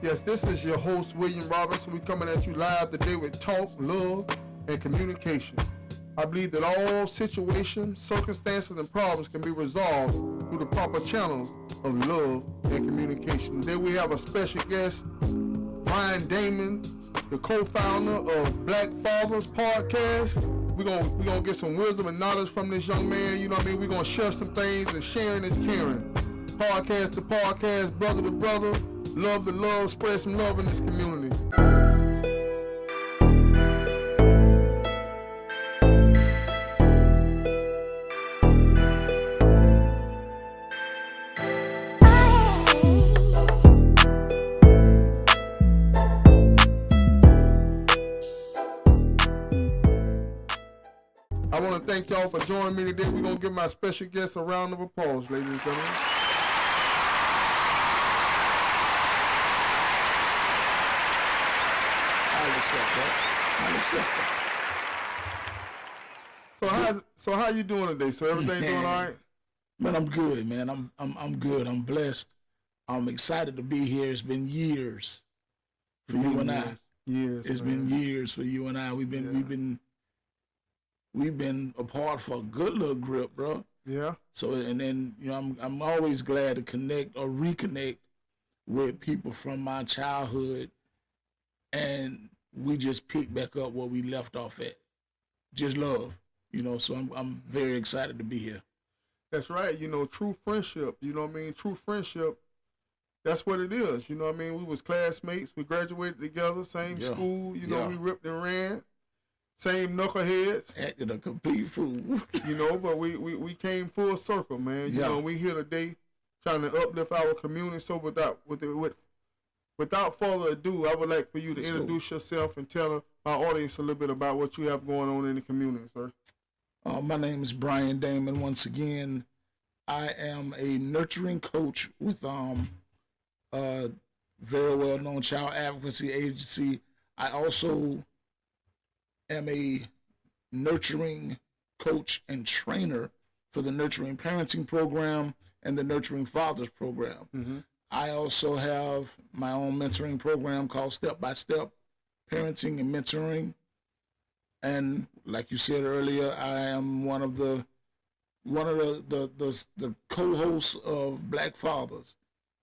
Yes, this is your host, William Robinson. We're coming at you live today with talk, love, and communication. I believe that all situations, circumstances, and problems can be resolved through the proper channels of love and communication. Today we have a special guest, Brian Daymon, the co-founder of Black Fathers Podcast. We're gonna get some wisdom and knowledge from this young man. You know what I mean? We're gonna share some things, and sharing is caring. Podcast to podcast, brother to brother, love to love, spread some love in this community. I want to thank y'all for joining me today. We're going to give my special guest a round of applause, ladies and gentlemen. I'll accept that. So how you doing today? So everything doing all right? Man, I'm good, man. I'm good. I'm blessed. I'm excited to be here. It's been years for you and I. It's been years for you and I. We've been apart for a good little grip, bro. Yeah. So and then I'm always glad to connect or reconnect with people from my childhood, and we just pick back up where we left off at. Just love, So I'm very excited to be here. That's right. True friendship. You know what I mean? True friendship. That's what it is. You know what I mean? We was classmates. We graduated together, same school. We ripped and ran. Same knuckleheads. Acted a complete fool. But we came full circle, man. We here today trying to uplift our community. So without further ado, I would like for you to introduce yourself and tell our audience a little bit about what you have going on in the community, sir. My name is Brian Daymon. Once again, I am a nurturing coach with a very well-known child advocacy agency. I also am a nurturing coach and trainer for the Nurturing Parenting Program and the Nurturing Fathers Program. Mm-hmm. I also have my own mentoring program called Step by Step Parenting and Mentoring. And like you said earlier, I am one of the co-hosts of Black Fathers.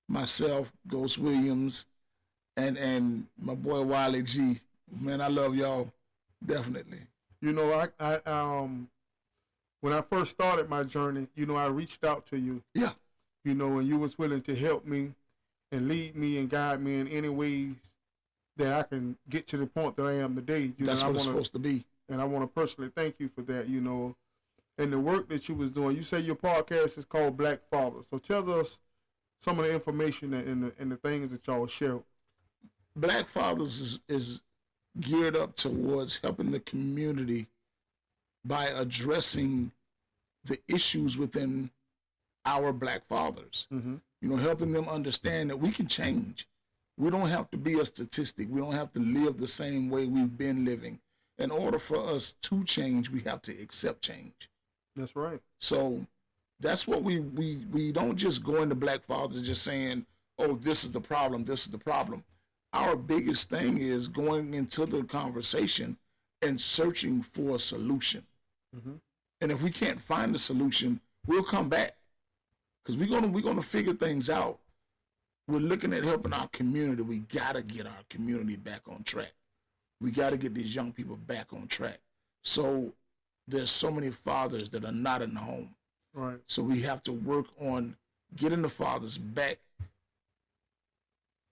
Myself, Ghost Williams, and my boy Wiley G. Man, I love y'all. Definitely. I when I first started my journey, I reached out to you. Yeah. And you was willing to help me and lead me and guide me in any ways that I can get to the point that I am today. That's what it's supposed to be. And I want to personally thank you for that, and the work that you was doing. You say your podcast is called Black Fathers. So tell us some of the information and the things that y'all share. Black Fathers is geared up towards helping the community by addressing the issues within our Black fathers. Mm-hmm. Helping them understand that we can change. We don't have to be a statistic. We don't have to live the same way we've been living. In order for us to change, we have to accept change. That's right. So that's what we don't just go into Black Fathers just saying, oh, this is the problem, this is the problem. Our biggest thing is going into the conversation and searching for a solution. Mm-hmm. And if we can't find a solution, we'll come back, because we're gonna figure things out. We're looking at helping our community. We gotta get our community back on track. We gotta get these young people back on track. So there's so many fathers that are not in the home. Right. So we have to work on getting the fathers back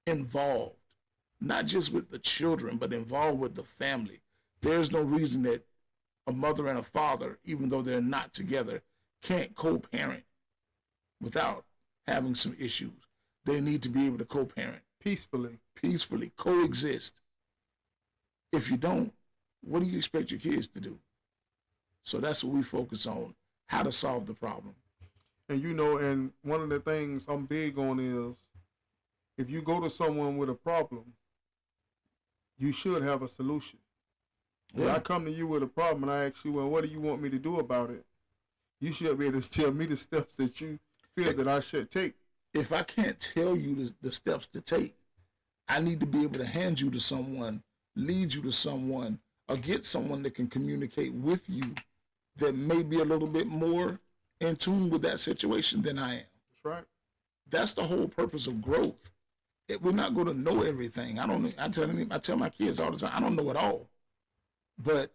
involved. Not just with the children, but involved with the family. There's no reason that a mother and a father, even though they're not together, can't co-parent without having some issues. They need to be able to co-parent. Peacefully coexist. If you don't, what do you expect your kids to do? So that's what we focus on, how to solve the problem. And and one of the things I'm big on is, if you go to someone with a problem, you should have a solution. When I come to you with a problem and I ask you, well, what do you want me to do about it? You should be able to tell me the steps that you feel that I should take. If I can't tell you the steps to take, I need to be able to hand you to someone, lead you to someone, or get someone that can communicate with you that may be a little bit more in tune with that situation than I am. That's right. That's the whole purpose of growth. We're not going to know everything. I tell my kids all the time, I don't know it all. But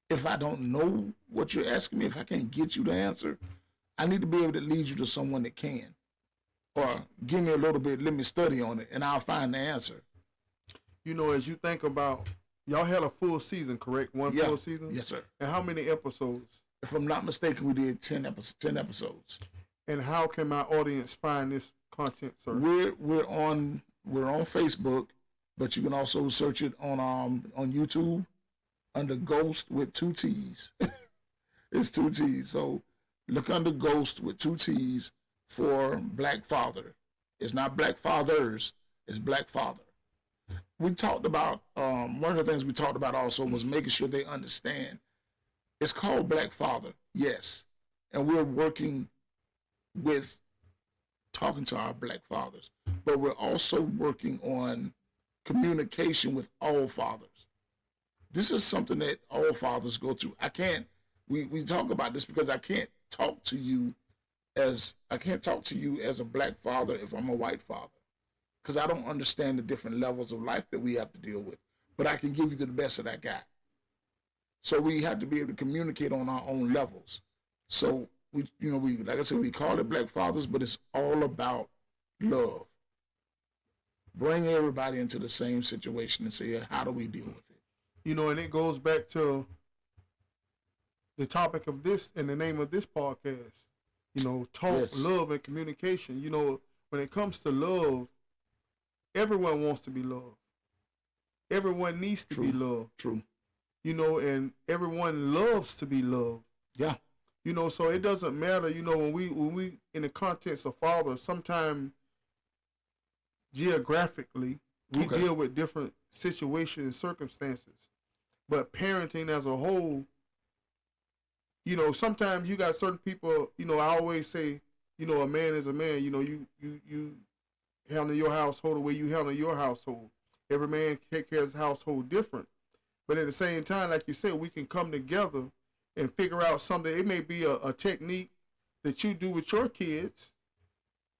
if I don't know what you're asking me, if I can't get you the answer, I need to be able to lead you to someone that can. Or give me a little bit, let me study on it, and I'll find the answer. You know, as you think about, y'all had a full season, correct? One full season? Yes, sir. And how many episodes? If I'm not mistaken, we did 10 episodes. And how can my audience find this content, sir? We're on Facebook, but you can also search it on YouTube under Ghost with 2 T's. It's 2 T's. So look under Ghost with 2 T's for Black Father. It's not Black Fathers, it's Black Father. We talked about, one of the things we talked about also was making sure they understand. It's called Black Father, yes. And we're working with talking to our Black fathers, but we're also working on communication with all fathers. This is something that all fathers go through. We talk about this because I can't talk to you as a Black father if I'm a white father, because I don't understand the different levels of life that we have to deal with, but I can give you the best that I got. So we have to be able to communicate on our own levels. So we like I said, we call it Black Fathers, but it's all about love. Bring everybody into the same situation and say, how do we deal with it? You know, and it goes back to the topic of this and the name of this podcast. You know, talk, love, and communication. You know, when it comes to love, everyone wants to be loved. Everyone needs to be loved. True. You know, and everyone loves to be loved. Yeah. You know, so it doesn't matter, you know, when we in the context of father, sometimes geographically we deal with different situations and circumstances. But parenting as a whole, you know, sometimes you got certain people, you know, I always say, you know, a man is a man. You know, you handle your household the way you handle your household. Every man take care of his household different. But at the same time, like you said, we can come together and figure out something. It may be a technique that you do with your kids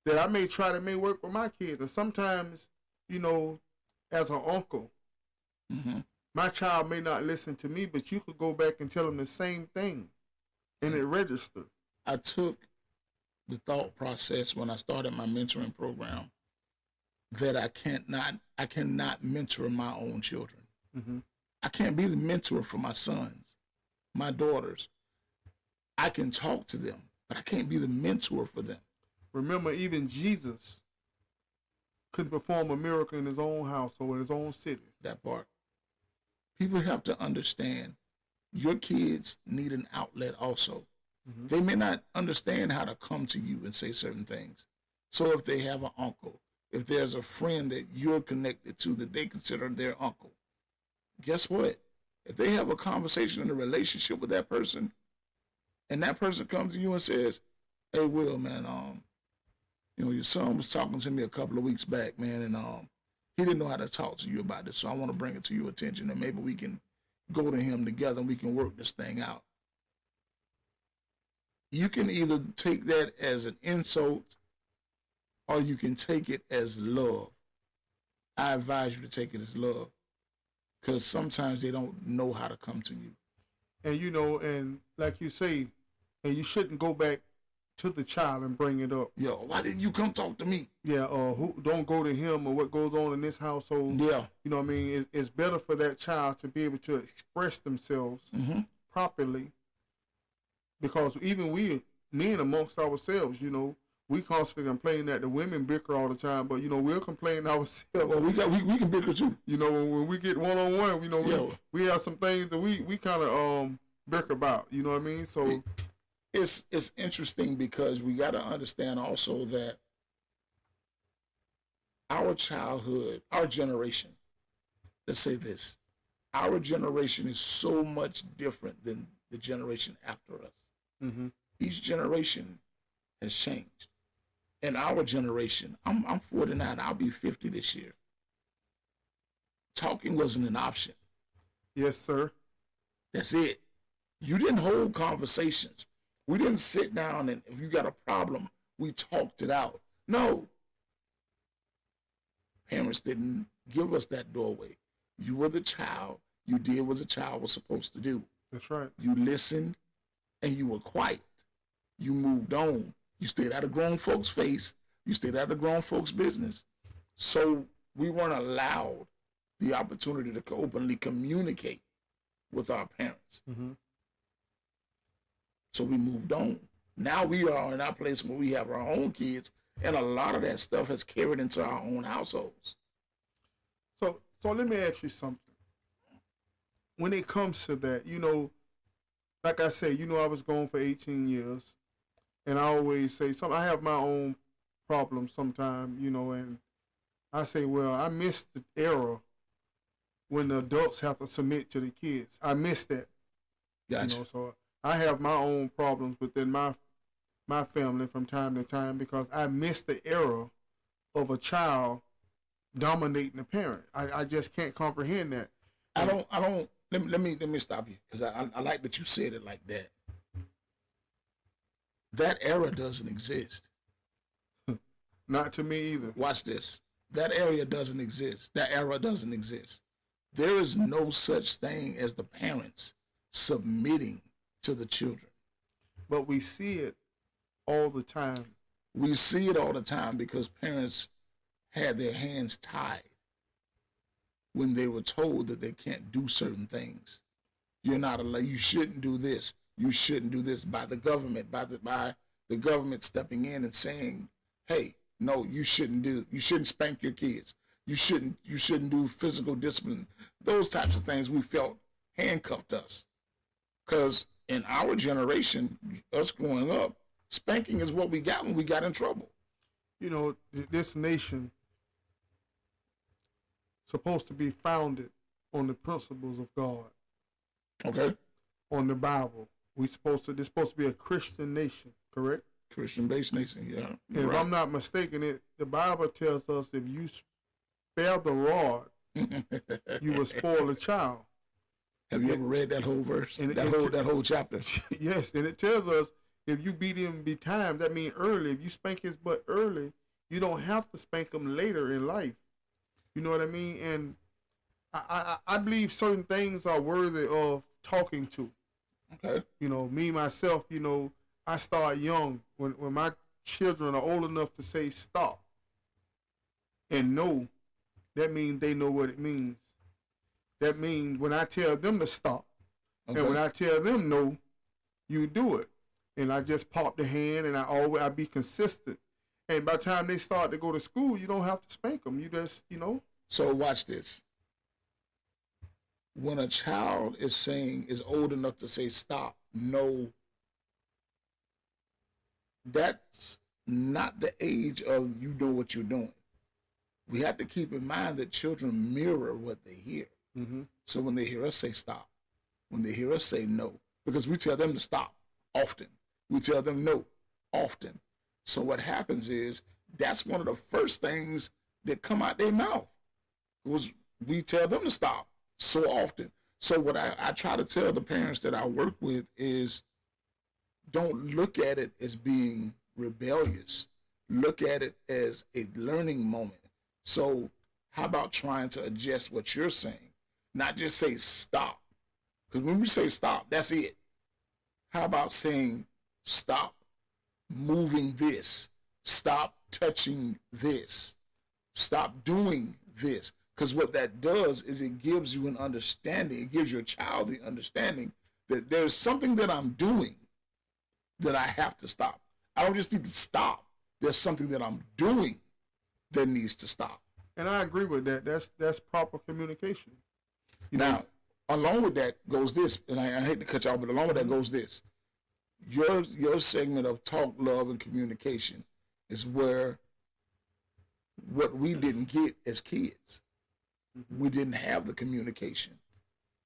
that I may try to make work with my kids. And sometimes, you know, as an uncle, my child may not listen to me, but you could go back and tell them the same thing, and it registered. I took the thought process when I started my mentoring program that I cannot mentor my own children. I can't be the mentor for my sons, my daughters. I can talk to them, but I can't be the mentor for them. Remember, even Jesus couldn't perform a miracle in his own household, in his own city. That part. People have to understand your kids need an outlet also. They may not understand how to come to you and say certain things. So if they have an uncle, if there's a friend that you're connected to that they consider their uncle, guess what? If they have a conversation and a relationship with that person, and that person comes to you and says, "Hey, Will, man, you know, your son was talking to me a couple of weeks back, man, and he didn't know how to talk to you about this, so I want to bring it to your attention, and maybe we can go to him together and we can work this thing out." You can either take that as an insult or you can take it as love. I advise you to take it as love, because sometimes they don't know how to come to you. And, you know, and like you say, and you shouldn't go back to the child and bring it up. Yo, why didn't you come talk to me? Yeah, who don't go to him or what goes on in this household. Yeah. You know what I mean? It's better for that child to be able to express themselves properly, because even men amongst ourselves, you know, we constantly complain that the women bicker all the time, but, you know, we'll complain ourselves. Well, we can bicker too. You know, when we get one-on-one, you know, we have some things that we kind of bicker about, you know what I mean? So it's interesting because we got to understand also that our childhood, our generation, let's say this, our generation is so much different than the generation after us. Each generation has changed. In our generation, I'm 49, I'll be 50 this year. talking wasn't an option. Yes, sir. That's it. You didn't hold conversations. We didn't sit down and if you got a problem, we talked it out. No. Parents didn't give us that doorway. You were the child. You did what a child was supposed to do. That's right. You listened and you were quiet. You moved on. You stayed out of grown folks' face. You stayed out of grown folks' business. So we weren't allowed the opportunity to openly communicate with our parents. Mm-hmm. So we moved on. Now we are in our place where we have our own kids, and a lot of that stuff has carried into our own households. So let me ask you something. When it comes to that, like I say, I was gone for 18 years, and I always say, I have my own problems sometimes, and I say, well, I miss the era when the adults have to submit to the kids. I miss that. Gotcha. So I have my own problems within my family from time to time because I miss the era of a child dominating the parent. I just can't comprehend that. I don't. Let me stop you because I like that you said it like that. That era doesn't exist. Not to me either. Watch this. That area doesn't exist. That era doesn't exist. There is no such thing as the parents submitting to the children. But we see it all the time. We see it all the time because parents had their hands tied when they were told that they can't do certain things. You're not allowed. You shouldn't do this. You shouldn't do this by the government, by the government stepping in and saying, "Hey, no, you shouldn't spank your kids. You shouldn't do physical discipline." Those types of things we felt handcuffed us. Because in our generation, us growing up, spanking is what we got when we got in trouble. This nation supposed to be founded on the principles of God. Okay. On the Bible. This supposed to be a Christian nation, correct? Christian-based nation, yeah. And if I'm not mistaken, the Bible tells us if you spare the rod, you will spoil a child. Have you ever read that whole verse? That whole chapter? Yes, and it tells us if you beat him be time, that means early. If you spank his butt early, you don't have to spank him later in life. You know what I mean? And I believe certain things are worthy of talking to. Okay. Me, myself, I start young. When my children are old enough to say stop and no, that means they know what it means. That means when I tell them to stop, okay, and when I tell them no, you do it. And I just pop the hand, and I be consistent. And by the time they start to go to school, you don't have to spank them. You just, So watch this. When a child is old enough to say stop, no, that's not the age of you know what you're doing. We have to keep in mind that children mirror what they hear. Mm-hmm. So when they hear us say stop, when they hear us say no, because we tell them to stop often. We tell them no often. So what happens is that's one of the first things that come out their mouth was we tell them to stop so often. So what I try to tell the parents that I work with is don't look at it as being rebellious. Look at it as a learning moment. So how about trying to adjust what you're saying? Not just say stop. Because when we say stop, that's it. How about saying stop moving this? Stop touching this. Stop doing this. Because what that does is it gives you an understanding. It gives your child the understanding that there's something that I'm doing that I have to stop. I don't just need to stop. There's something that I'm doing that needs to stop. And I agree with that. That's proper communication. Now, along with that goes this, and I hate to cut you off, but along with that goes this. Your segment of talk, love, and communication is where what we didn't get as kids. We didn't have the communication.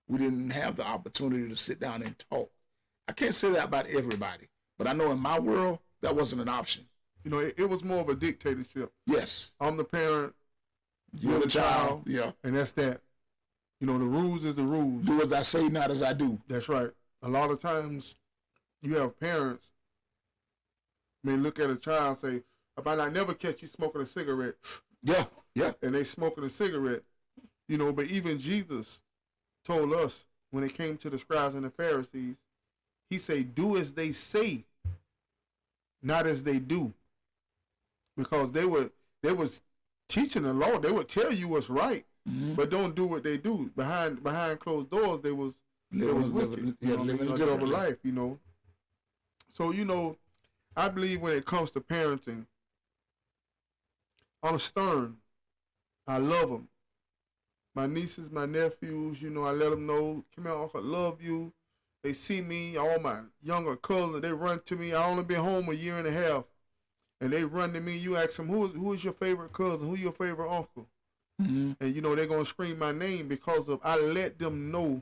We didn't have the opportunity to sit down and talk. I can't say that about everybody, but I know in my world, that wasn't an option. It was more of a dictatorship. Yes. I'm the parent, You're the child. Yeah. And that's that. You know, the rules is the rules. Do as I say, not as I do. That's right. A lot of times you have parents may look at a child and say, I might not never catch you smoking a cigarette. Yeah, yeah. And they smoking a cigarette. You know, but even Jesus told us when it came to the scribes and the Pharisees, he said, do as they say, not as they do. Because they was teaching the law. They would tell you what's right, but don't do what they do. Behind closed doors, they was wicked. Living a double life, you know. So, you know, I believe when it comes to parenting, I'm stern. I love them. My nieces, my nephews, you know, I let them know, come here, Uncle, I love you. They see me, all my younger cousins, they run to me. I only been home a year and a half. And they run to me, you ask them, who is your favorite cousin? Who your favorite uncle? Mm-hmm. And, you know, they're going to scream my name because of I let them know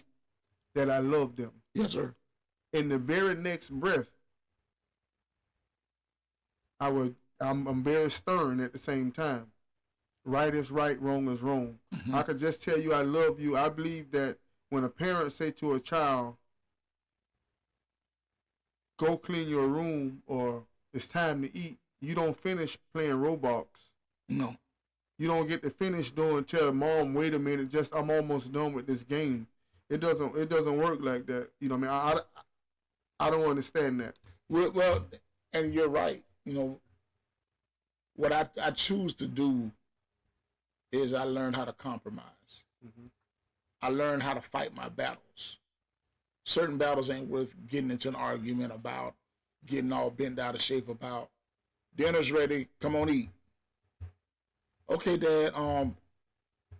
that I love them. Yes, sir. In the very next breath, I'm very stern at the same time. Right is right, wrong is wrong. Mm-hmm. I could just tell you I love you. I believe that when a parent say to a child, go clean your room or it's time to eat, you don't finish playing Roblox. No. You don't get to finish doing tell mom, wait a minute, I'm almost done with this game. It doesn't work like that. You know what I mean? I don't understand that. Well, and you're right. You know, what I choose to do is I learned how to compromise. Mm-hmm. I learned how to fight my battles. Certain battles ain't worth getting into an argument about, getting all bent out of shape about. Dinner's ready, come on eat. Okay, Dad, I'm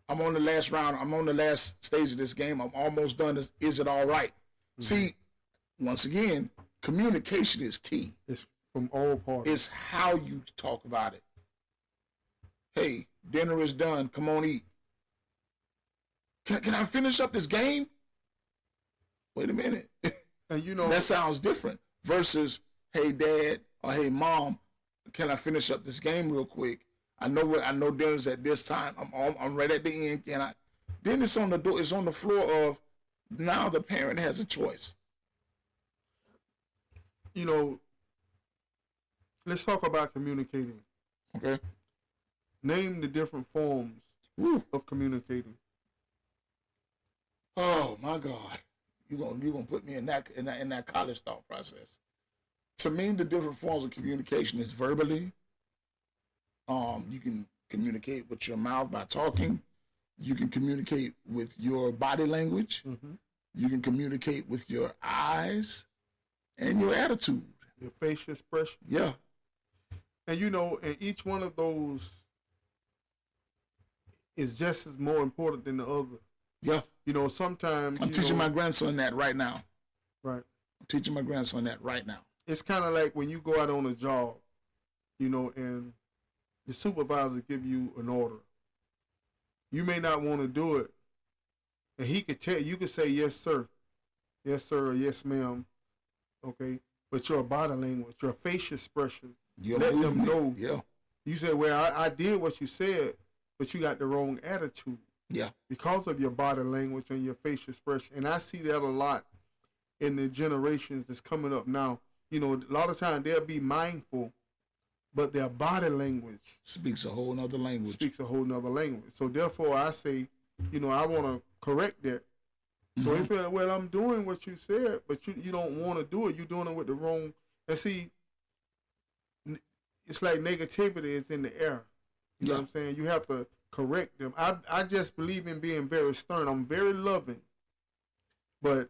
on the last round. I'm on the last stage of this game. I'm almost done. Is it all right? Mm-hmm. See, once again, communication is key. It's from all parties. It's how you talk about it. Hey, dinner is done. Come on, eat. Can I finish up this game? Wait a minute. And you know that sounds different versus, hey, Dad, or hey, Mom, can I finish up this game real quick? I know dinner's at this time. I'm right at the end. Can I? Then it's on the door. It's on the floor of now the parent has a choice. You know, let's talk about communicating. Okay. Name the different forms of communicating. Oh my God, you gonna put me in that college thought process. To me, the different forms of communication is verbally. You can communicate with your mouth by talking. You can communicate with your body language. Mm-hmm. You can communicate with your eyes and your attitude, your facial expression. Yeah, and you know, and each one of those is just as more important than the other. Yeah. You know, sometimes I'm teaching my grandson that right now. Right. I'm teaching my grandson that right now. It's kind of like when you go out on a job, you know, and the supervisor give you an order. You may not want to do it, and he could tell you could say yes sir, or yes ma'am, okay. But your body language, your facial expression, let them know. Yeah. You say, well, I did what you said, but you got the wrong attitude. Yeah. Because of your body language and your facial expression. And I see that a lot in the generations that's coming up now. You know, a lot of times they'll be mindful, but their body language speaks a whole nother language. So therefore I say, you know, I want to correct that. So if well, I'm doing what you said, but you don't want to do it. You're doing it with the wrong. And see, it's like negativity is in the air. You know what I'm saying? You have to correct them. I just believe in being very stern. I'm very loving, but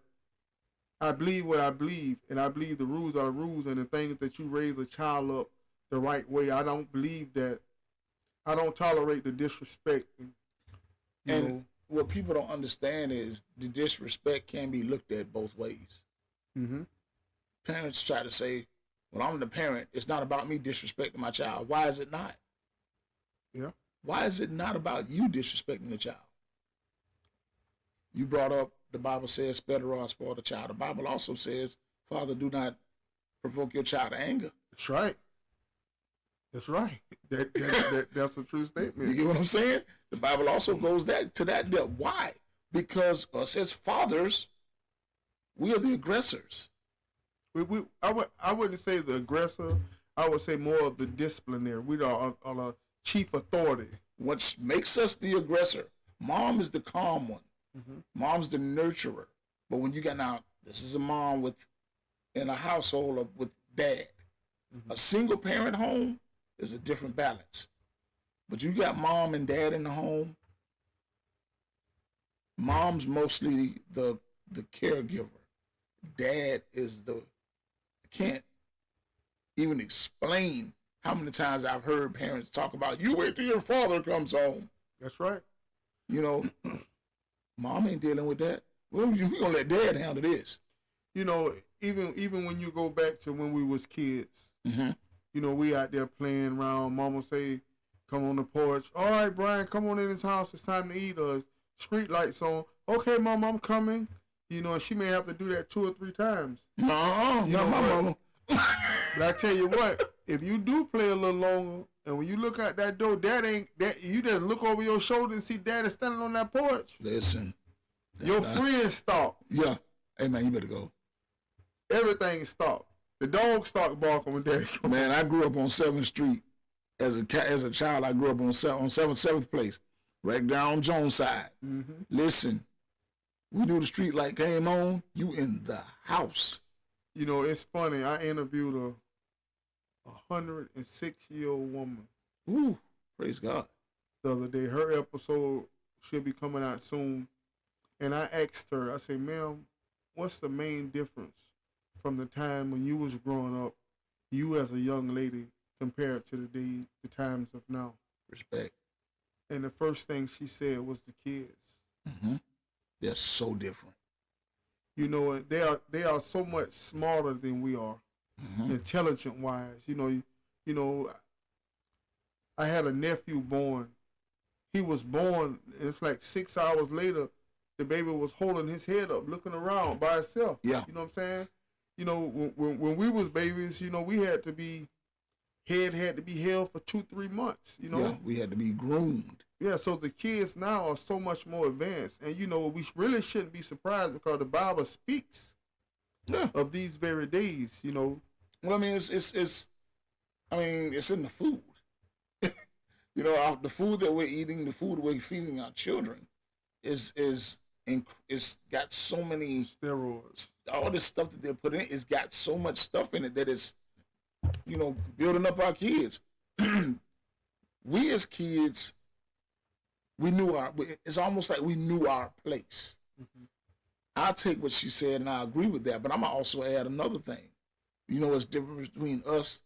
I believe what I believe, and I believe the rules are the rules, and the things that you raise a child up the right way. I don't believe that. I don't tolerate the disrespect. You know. What people don't understand is the disrespect can be looked at both ways. Mm-hmm. Parents try to say, well, I'm the parent. It's not about me disrespecting my child. Why is it not? Yeah. Why is it not about you disrespecting the child? You brought up, the Bible says, spare the rod, spoil the child. The Bible also says, Father, do not provoke your child to anger. That's right. That's right. That's a true statement. You get what I'm saying? The Bible also goes to that depth. Why? because us as fathers, we are the aggressors. I wouldn't say the aggressor. I would say more of the disciplinary. We are the chief authority. What makes us the aggressor? Mom is the calm one. Mm-hmm. Mom's the nurturer. But when you got now, this is a mom in a household with dad. Mm-hmm. A single parent home is a different balance. But you got mom and dad in the home. Mom's mostly the caregiver. Dad is I can't even explain how many times I've heard parents talk about, you wait till your father comes home. That's right. You know, mom ain't dealing with that. We gonna let dad handle this. You know, even when you go back to when we was kids, mm-hmm. you know, we out there playing around. Mama say, come on the porch. All right, Brian, come on in this house. It's time to eat. Street lights on. Okay, Mama, I'm coming. You know, and she may have to do that 2 or 3 times. No, not my mama. But I tell you what, if you do play a little longer, and when you look out that door, you just look over your shoulder and see Daddy standing on that porch. Listen. Your friends stop. Yeah. Hey, man, you better go. Everything stopped. The dog started barking when Daddy came. Man, I grew up on 7th Street. As a child, I grew up on 7th Place, right down Jones side. Mm-hmm. Listen, we knew the street light came on, you in the house. You know, it's funny. I interviewed a 106-year-old woman. Ooh, praise God. The other day, her episode should be coming out soon. And I asked her, I said, ma'am, what's the main difference from the time when you was growing up, you as a young lady, compared to the times of now? Respect. And the first thing she said was the kids. Mm-hmm. They're so different. You know, they are so much smarter than we are, mm-hmm. intelligent wise. You know, I had a nephew born. He was born, and it's like 6 hours later, the baby was holding his head up, looking around by itself. Yeah. You know what I'm saying? You know, when we was babies, you know, we had to be, head had to be held for 2-3 months, you know? Yeah, we had to be groomed. Yeah, so the kids now are so much more advanced. And, you know, we really shouldn't be surprised because the Bible speaks of these very days, you know. Well, I mean, it's in the food. You know, the food that we're eating, the food we're feeding our children is got so many steroids. All this stuff that they're putting in, it's got so much stuff in it that it's, you know, building up our kids. We as kids, it's almost like we knew our place. Mm-hmm. I'll take what she said and I agree with that, but I'm going to also add another thing. You know what's different between us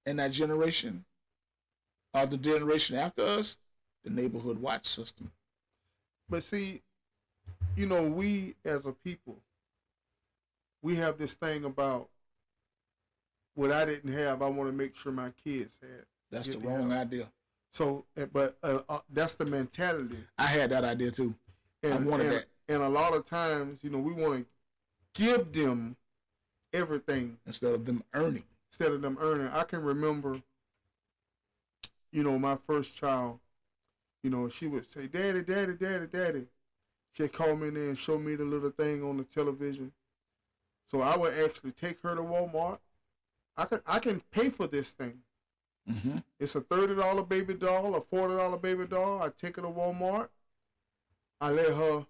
and that generation? Or the generation after us? The neighborhood watch system. But see, you know, we as a people, we have this thing about what I didn't have, I want to make sure my kids had. That's the wrong idea. So, but that's the mentality. I had that idea too. I wanted that. And a lot of times, you know, we want to give them everything instead of them earning. I can remember, you know, my first child, you know, she would say, Daddy, Daddy, Daddy, Daddy. She'd call me in there and show me the little thing on the television. So I would actually take her to Walmart. I can pay for this thing. Mm-hmm. It's a $30 baby doll, a $40 baby doll. I take her to Walmart. I let her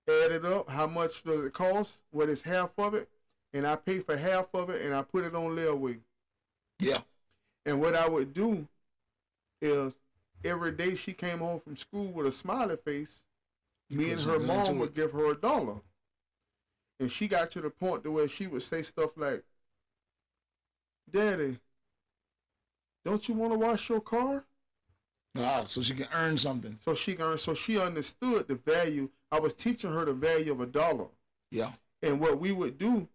add it up. How much does it cost? What is half of it? And I pay for half of it, and I put it on layaway. Yeah. And what I would do is every day she came home from school with a smiley face, me and her mom would give her $1. And she got to the point to where she would say stuff like, Daddy, don't you want to wash your car? So she can earn something. So she understood the value. I was teaching her the value of $1. Yeah. And what we would do,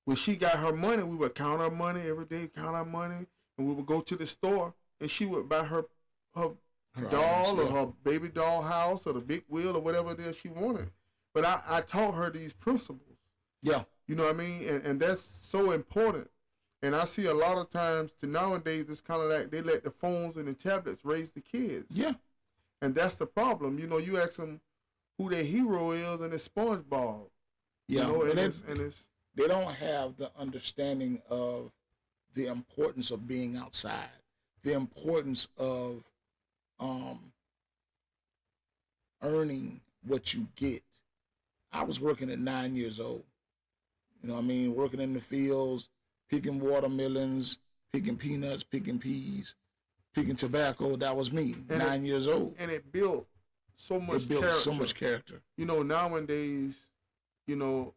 when she got her money, we would count our money every day, and we would go to the store, and she would buy her doll or her baby doll house or the big wheel or whatever it is she wanted. But I taught her these principles. Yeah. You know what I mean? And that's so important. And I see a lot of times nowadays, it's kind of like they let the phones and the tablets raise the kids. Yeah. And that's the problem. You know, you ask them who their hero is, and it's SpongeBob. Yeah, You know, and it's they don't have the understanding of the importance of being outside, the importance of earning what you get. I was working at 9 years old. You know what I mean? Working in the fields, picking watermelons, picking peanuts, picking peas, picking tobacco. That was me, and 9 years old. and it built so much It built character. so much character. You know, nowadays, you know,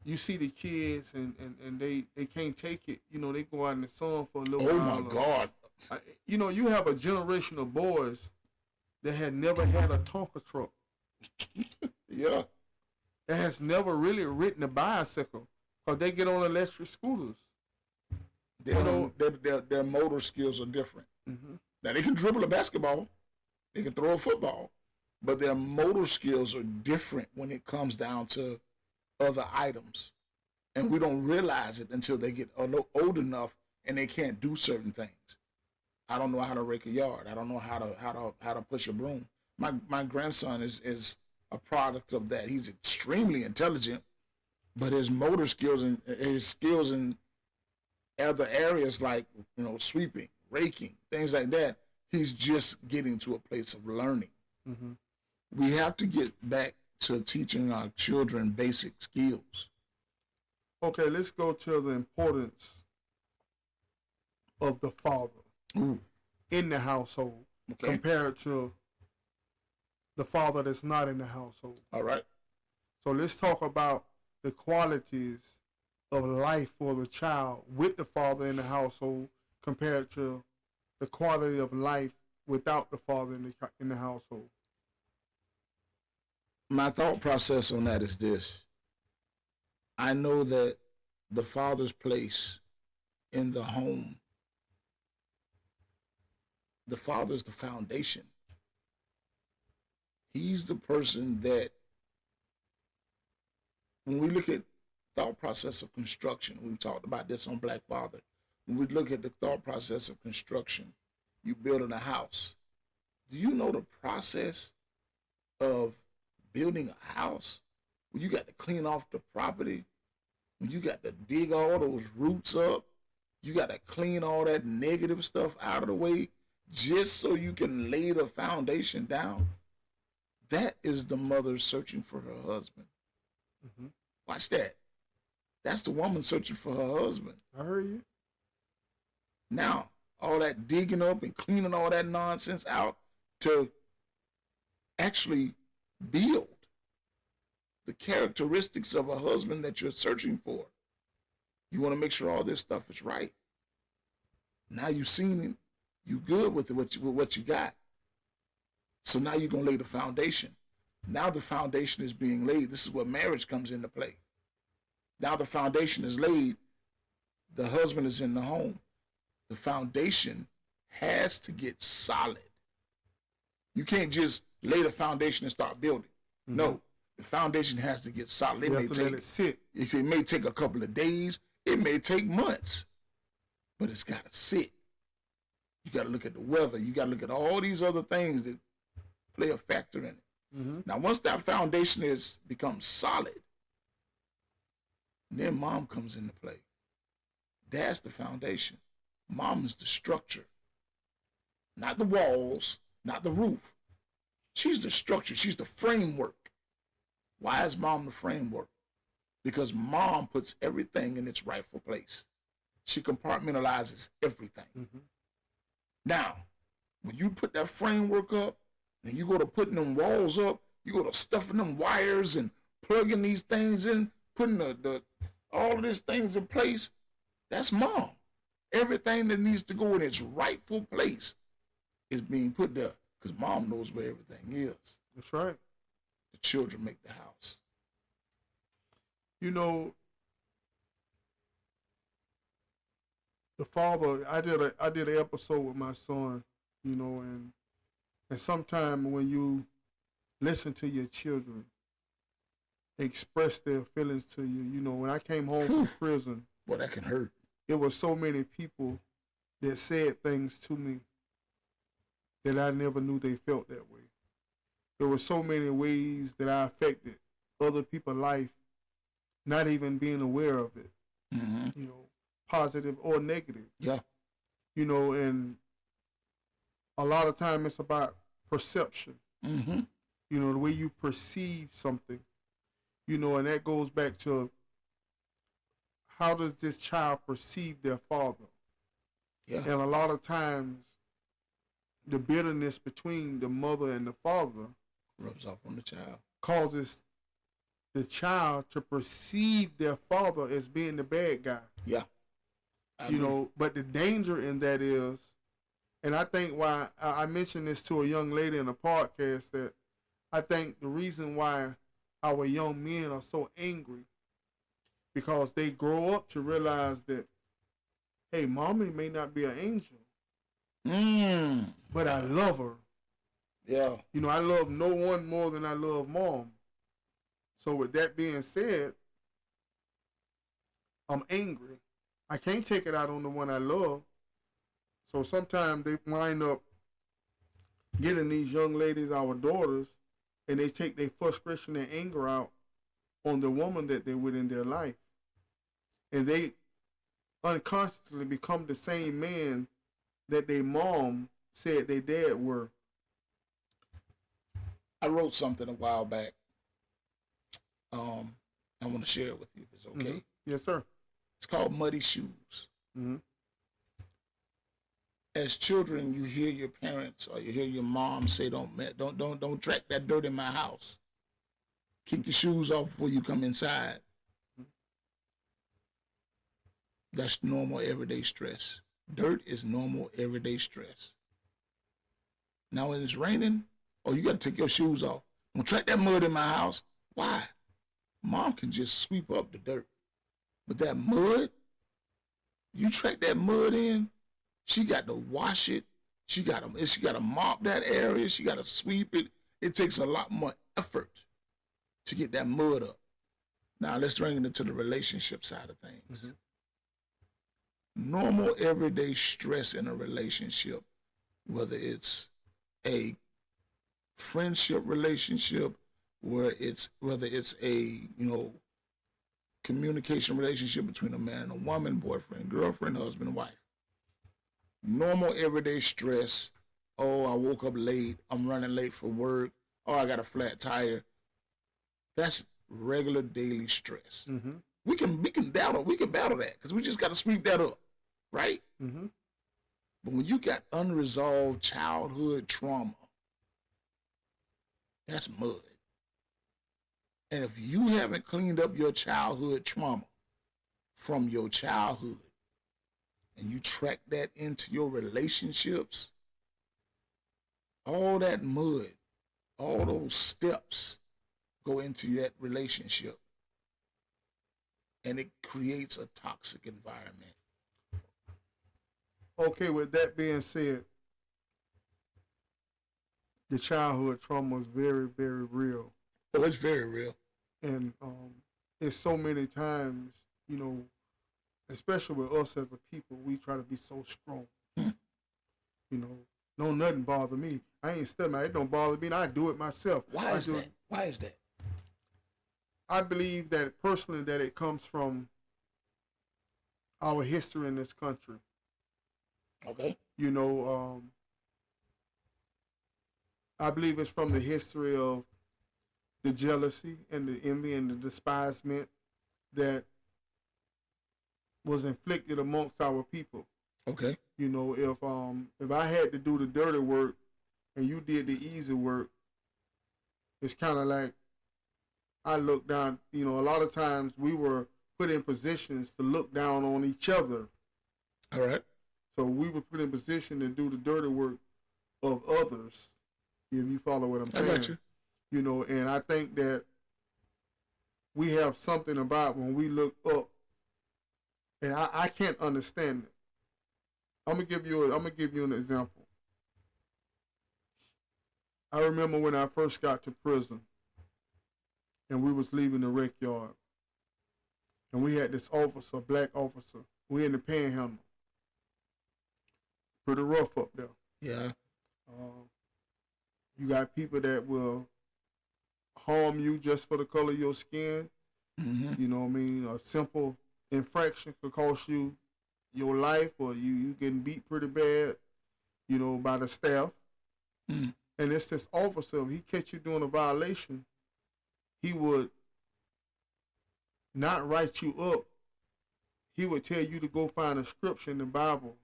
you see the kids and they can't take it. You know, they go out in the sun for a little Oh while. my God. You know, you have a generation of boys that had never had a Tonka truck. Yeah. That has never really ridden a bicycle because they get on electric scooters. They don't, their motor skills are different. Mm-hmm. Now, they can dribble a basketball, they can throw a football, but their motor skills are different when it comes down to other items. And we don't realize it until they get old enough and they can't do certain things. I don't know how to rake a yard. I don't know how to push a broom. My grandson is a product of that. He's extremely intelligent, but his motor skills and his skills in other areas like, you know, sweeping, raking, things like that, he's just getting to a place of learning. Mm-hmm. We have to get back to teaching our children basic skills. Okay, let's go to the importance of the father Ooh. in the household compared to the father that's not in the household. All right. So let's talk about the qualities of life for the child with the father in the household compared to the quality of life without the father in the household. My thought process on that is this. I know that the father's place in the home, the father's the foundation. He's the person that, when we look at thought process of construction, we've talked about this on Black Father. When we look at the thought process of construction, you building a house. Do you know the process of building a house? When you got to clean off the property, when you got to dig all those roots up, you got to clean all that negative stuff out of the way just so you can lay the foundation down. That is the mother searching for her husband. Mm-hmm. Watch that. That's the woman searching for her husband. I heard you. Now, all that digging up and cleaning all that nonsense out to actually build the characteristics of a husband that you're searching for. You want to make sure all this stuff is right. Now you've seen it. You good with what you got. So now you're going to lay the foundation. Now the foundation is being laid. This is where marriage comes into play. Now the foundation is laid. The husband is in the home. The foundation has to get solid. You can't just lay the foundation and start building. Mm-hmm. No, the foundation has to get solid. It may take, it may take a couple of days. It may take months. But it's got to sit. You got to look at the weather. You got to look at all these other things that play a factor in it. Mm-hmm. Now, once that foundation becomes solid, then mom comes into play. Dad's the foundation. Mom is the structure. Not the walls, not the roof. She's the structure. She's the framework. Why is mom the framework? Because mom puts everything in its rightful place. She compartmentalizes everything. Mm-hmm. Now, when you put that framework up, and you go to putting them walls up, you go to stuffing them wires and plugging these things in, putting all of these things in place, that's mom. Everything that needs to go in its rightful place is being put there because mom knows where everything is. That's right. The children make the house. You know, the father, I did an episode with my son, you know, and sometimes when you listen to your children express their feelings to you, you know, when I came home from prison, well, that can hurt. It was so many people that said things to me that I never knew they felt that way. There were so many ways that I affected other people's life, not even being aware of it. Mm-hmm. You know, positive or negative. Yeah. You know, and a lot of time it's about perception. Mm-hmm. You know, the way you perceive something. You know, and that goes back to how does this child perceive their father? Yeah. And a lot of times, the bitterness between the mother and the father Rubs off on the child. causes the child to perceive their father as being the bad guy. Yeah. You know, but the danger in that is, and I think why I mentioned this to a young lady in a podcast, that I think the reason why our young men are so angry because they grow up to realize that, hey, mommy may not be an angel, but I love her. Yeah. You know, I love no one more than I love mom. So with that being said, I'm angry. I can't take it out on the one I love. So sometimes they wind up getting these young ladies, our daughters, and they take their frustration and anger out on the woman that they're with in their life. And they unconsciously become the same man that their mom said their dad were. I wrote something a while back. I want to share it with you if it's okay. Mm-hmm. Yes, sir. It's called Muddy Shoes. Mm-hmm. As children, you hear your parents or you hear your mom say, "Don't track that dirt in my house. Kick your shoes off before you come inside." That's normal everyday stress. Dirt is normal everyday stress. Now when it's raining, you got to take your shoes off. Don't track that mud in my house. Why? Mom can just sweep up the dirt. But that mud, you track that mud in, she got to wash it. She got to mop that area. She got to sweep it. It takes a lot more effort to get that mud up. Now let's bring it into the relationship side of things. Mm-hmm. Normal everyday stress in a relationship, whether it's a friendship relationship, whether it's a communication relationship between a man and a woman, boyfriend, girlfriend, husband, wife. Normal everyday stress. Oh, I woke up late. I'm running late for work. Oh, I got a flat tire. That's regular daily stress. Mm-hmm. We can battle that because we just got to sweep that up, right? Mm-hmm. But when you got unresolved childhood trauma, that's mud. And if you haven't cleaned up your childhood trauma from your childhood and you track that into your relationships, all that mud, all those steps go into that relationship. And it creates a toxic environment. Okay, with that being said, the childhood trauma is very, very real. Oh, it's very real. And it's so many times, especially with us as a people, we try to be so strong. Don't nothing bother me. I ain't studying. It don't bother me. I do it myself. Why is that? I believe that personally that it comes from our history in this country. Okay. I believe it's from the history of the jealousy and the envy and the despisement that was inflicted amongst our people. Okay. If I had to do the dirty work and you did the easy work, it's kind of like I look down. A lot of times we were put in positions to look down on each other. All right. So we were put in position to do the dirty work of others. If you follow what I'm saying. I got you. And I think that we have something about when we look up, and I can't understand it. I'm gonna give you an example. I remember when I first got to prison, and we was leaving the rec yard, and we had this officer, black officer. We in the Panhandle. Pretty rough up there. Yeah. You got people that will harm you just for the color of your skin. Mm-hmm. You know what I mean? A simple infraction could cost you your life, or you getting beat pretty bad, you know, by the staff. Mm. And it's this officer, if he catch you doing a violation, he would not write you up. He would tell you to go find a scripture in the Bible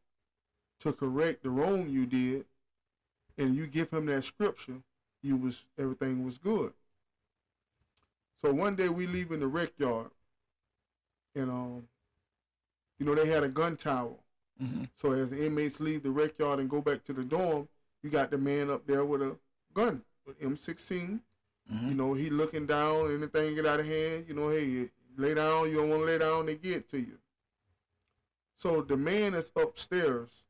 to correct the wrong you did, and you give him that scripture, everything was good. So one day we leave in the rec yard, and you know, they had a gun tower. Mm-hmm. So as the inmates leave the rec yard and go back to the dorm, you got the man up there with a gun, with M16. Mm-hmm. You know, he looking down, anything get out of hand, you know, hey, lay down, you don't want to lay down, they get to you. So the man is upstairs.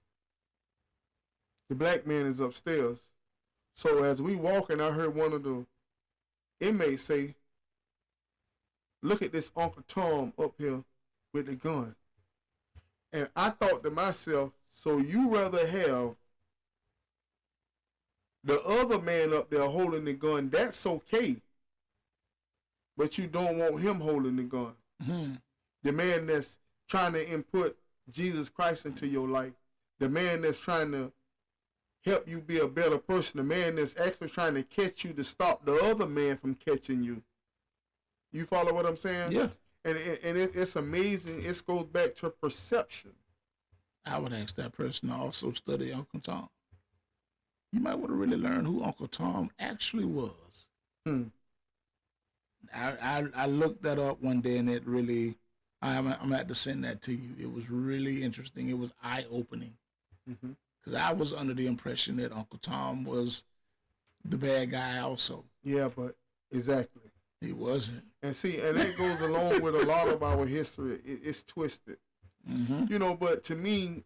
The black man is upstairs. So as we walking, I heard one of the inmates say, "Look at this Uncle Tom up here with the gun." And I thought to myself, so you rather have the other man up there holding the gun, that's okay, but you don't want him holding the gun. Mm-hmm. The man that's trying to input Jesus Christ into your life, the man that's trying to help you be a better person, the man that's actually trying to catch you to stop the other man from catching you. You follow what I'm saying? Yeah. And it's amazing. It goes back to perception. I would ask that person to also study Uncle Tom. You might want to really learn who Uncle Tom actually was. Hmm. I looked that up one day, and it really, I'm going to have to send that to you. It was really interesting. It was eye-opening. Mm-hmm. Because I was under the impression that Uncle Tom was the bad guy also. Yeah, but exactly. He wasn't. And see, and that goes along with a lot of our history. It's twisted. Mm-hmm. You know, but to me,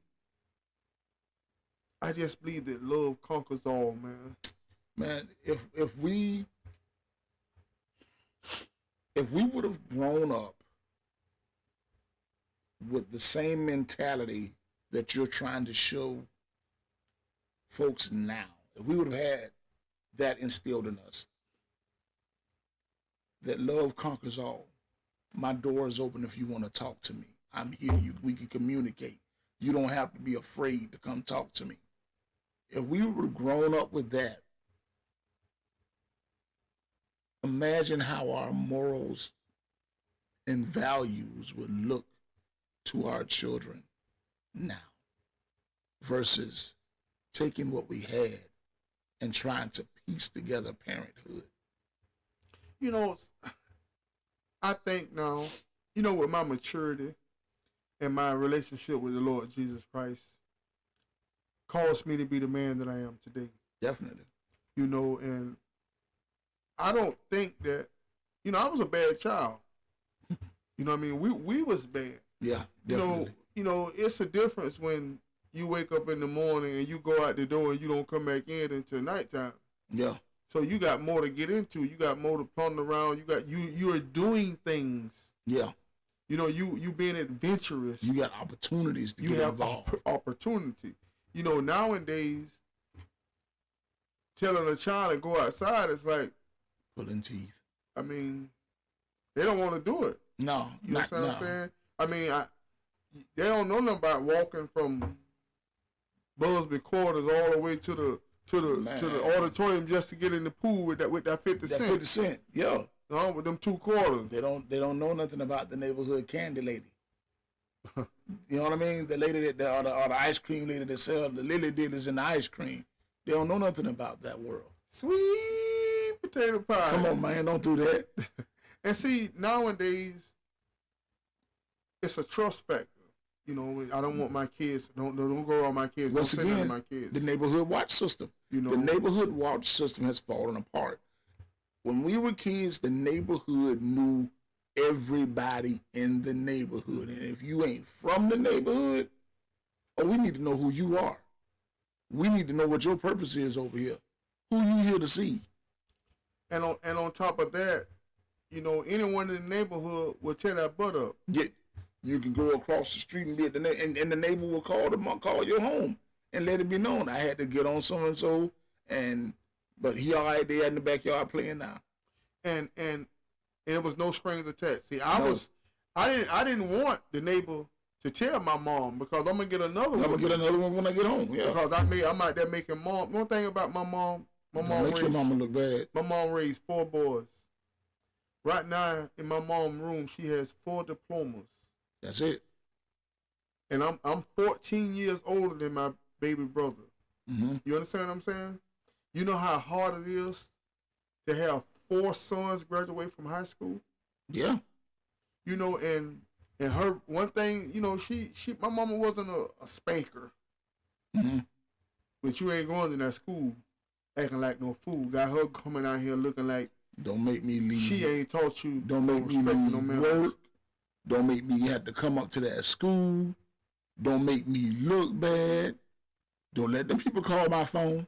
I just believe that love conquers all, man. Man, if we would have grown up with the same mentality that you're trying to show folks now, if we would have had that instilled in us, that love conquers all. My door is open if you want to talk to me. I'm here. We can communicate. You don't have to be afraid to come talk to me. If we would have grown up with that, imagine how our morals and values would look to our children now versus taking what we had and trying to piece together parenthood. You know, I think now, you know, with my maturity and my relationship with the Lord Jesus Christ caused me to be the man that I am today. Definitely. You know, and I don't think that, you know, I was a bad child. You know what I mean? We was bad. Yeah, definitely. You know, it's a difference when you wake up in the morning and you go out the door and you don't come back in until nighttime. Yeah. So you got more to get into. You got more to plunder around. You are doing things. Yeah. You know, you being adventurous. You got opportunities to get involved. Opportunity. You know, nowadays, telling a child to go outside is like pulling teeth. I mean, they don't want to do it. No, you know what I'm saying? I mean, they don't know nothing about walking from Busby Quarters all the way to the auditorium just to get in the pool with that 50 cent. That 50 cent, yeah. With them 2 quarters. They don't know nothing about the neighborhood candy lady. You know what I mean? The lady or the ice cream lady that sells the lily dealers in the ice cream. They don't know nothing about that world. Sweet potato pie. Come on, man, don't do that. And see, nowadays, it's a trust factor. You know, I don't want my kids. Don't go around my kids. Once don't again, send my kids. The neighborhood watch system. You know, the neighborhood watch system has fallen apart. When we were kids, the neighborhood knew everybody in the neighborhood, and if you ain't from the neighborhood, we need to know who you are. We need to know what your purpose is over here. Who you here to see? And on top of that, you know, anyone in the neighborhood will tear that butt up. Yeah. You can go across the street and be at and the neighbor will call your home and let it be known I had to get on so and so, but he all right there in the backyard playing now. And it was no strings attached. See, I didn't want the neighbor to tell my mom because I'm gonna get another one. I'm gonna get another one when I get home. Yeah. Because I'm out there making mom. One thing about my mom make your mama look bad. My mom raised 4 boys. Right now in my mom's room, she has 4 diplomas. That's it. And I'm 14 years older than my baby brother. Mm-hmm. You understand what I'm saying? You know how hard it is to have 4 sons graduate from high school? Yeah. You know, and her one thing, you know, she my mama wasn't a spanker. Mm-hmm. But you ain't going to that school acting like no fool. Got her coming out here looking like don't make me leave. She ain't taught you. Don't make me leave work. Don't make me have to come up to that school. Don't make me look bad. Don't let them people call my phone.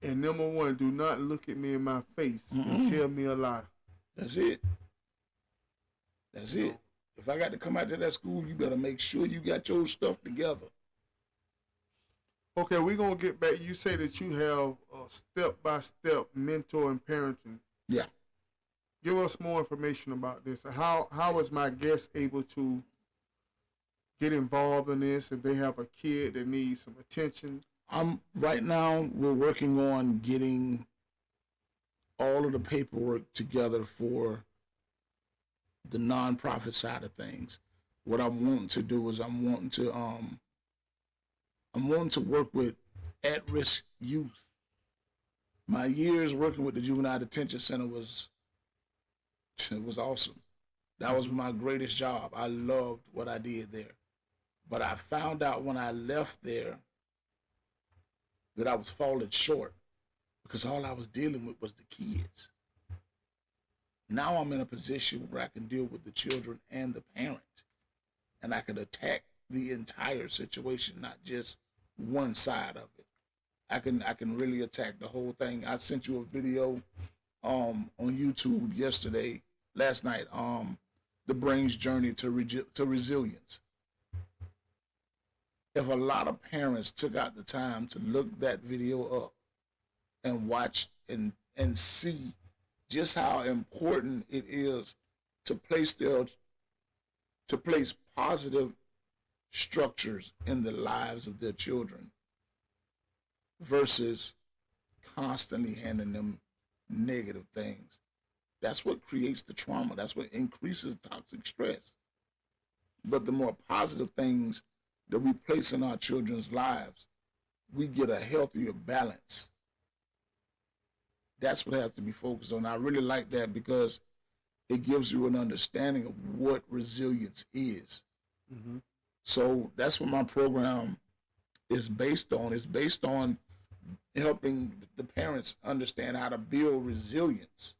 And number one, do not look at me in my face and tell me a lie. That's it. That's it. If I got to come out to that school, you better make sure you got your stuff together. Okay, we're going to get back. You say that you have a step-by-step mentor and parenting. Yeah. Give us more information about this. How is my guest able to get involved in this if they have a kid that needs some attention? Right now, we're working on getting all of the paperwork together for the nonprofit side of things. What I'm wanting to do is I'm wanting to work with at-risk youth. My years working with the Juvenile Detention Center was awesome. That was my greatest job. I loved what I did there. But I found out when I left there that I was falling short because all I was dealing with was the kids. Now I'm in a position where I can deal with the children and the parent, and I can attack the entire situation, not just one side of it. I can really attack the whole thing. I sent you a video on YouTube last night, the brain's journey to resilience. If a lot of parents took out the time to look that video up and watch and see just how important it is to place positive structures in the lives of their children versus constantly handing them negative things. That's what creates the trauma. That's what increases toxic stress. But the more positive things that we place in our children's lives, we get a healthier balance. That's what has to be focused on. I really like that because it gives you an understanding of what resilience is. Mm-hmm. So that's what my program is based on. It's based on helping the parents understand how to build resilience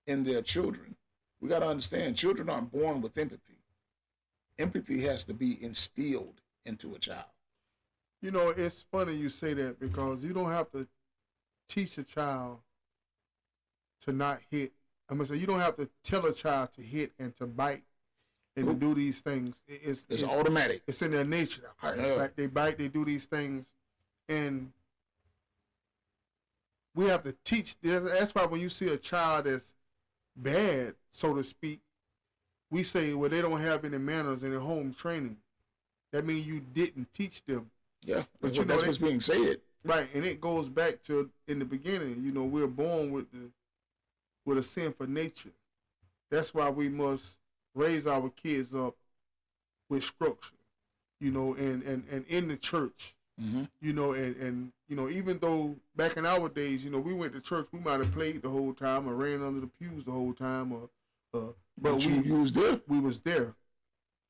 in their children. We got to understand children aren't born with empathy. Empathy has to be instilled into a child. You know, it's funny you say that because you don't have to teach a child to not hit. I'm going to say you don't have to tell a child to hit and to bite and to do these things. It's automatic. It's in their nature. Yeah. Like they bite, they do these things. And we have to teach. That's why when you see a child that's bad, so to speak, we say, well, they don't have any manners in their home training. That means you didn't teach them. Yeah, but you know, that's what's being said. Right, and it goes back to in the beginning. You know, we're born with a sinful nature. That's why we must raise our kids up with structure. You know, and in the church. Mm-hmm. You know, and you know, even though back in our days, you know, we went to church, we might have played the whole time or ran under the pews the whole time, but we was there. We was there.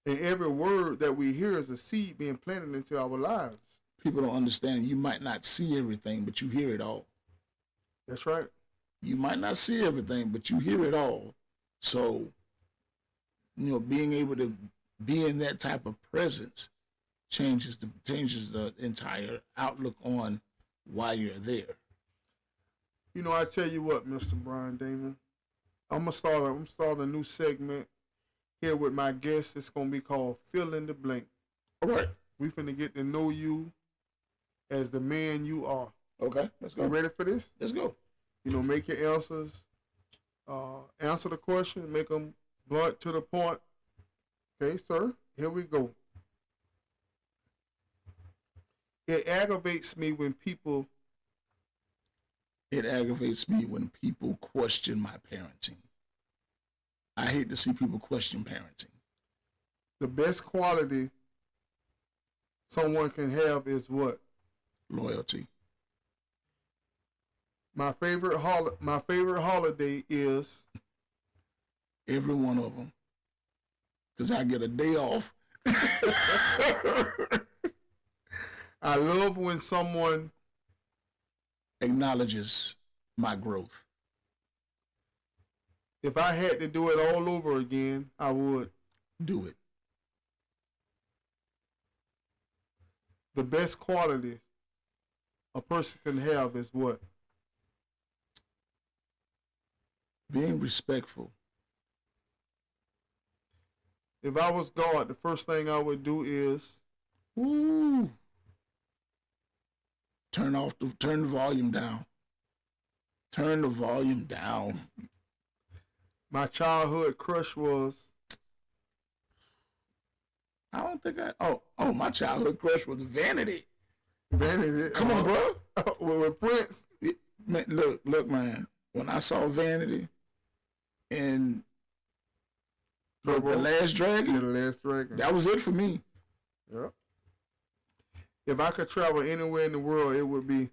And every word that we hear is a seed being planted into our lives. People don't understand. You might not see everything, but you hear it all. That's right. You might not see everything, but you hear it all. So, you know, being able to be in that type of presence changes the entire outlook on why you're there. You know, I tell you what, Mr. Brian Daymon, I'm start a new segment here with my guest. It's gonna be called Fill in the Blank. All right. We finna get to know you as the man you are. Okay, let's go. You ready for this? Let's go. You know, make your answers, answer the question, make them blunt to the point. Okay, sir, here we go. It aggravates me when people question my parenting. I hate to see people question parenting. The best quality someone can have is what? Loyalty. My favorite holiday is every one of them, because I get a day off. I love when someone acknowledges my growth. If I had to do it all over again, I would do it. The best quality a person can have is what? Being respectful. If I was God, the first thing I would do is turn the volume down. Turn the volume down. My childhood crush was. I don't think my childhood crush was Vanity. Vanity. Come on, bro. With Prince. Man, look, man. When I saw Vanity in The Last Dragon. Yeah, The Last Dragon. That was it for me. Yeah. If I could travel anywhere in the world, it would be.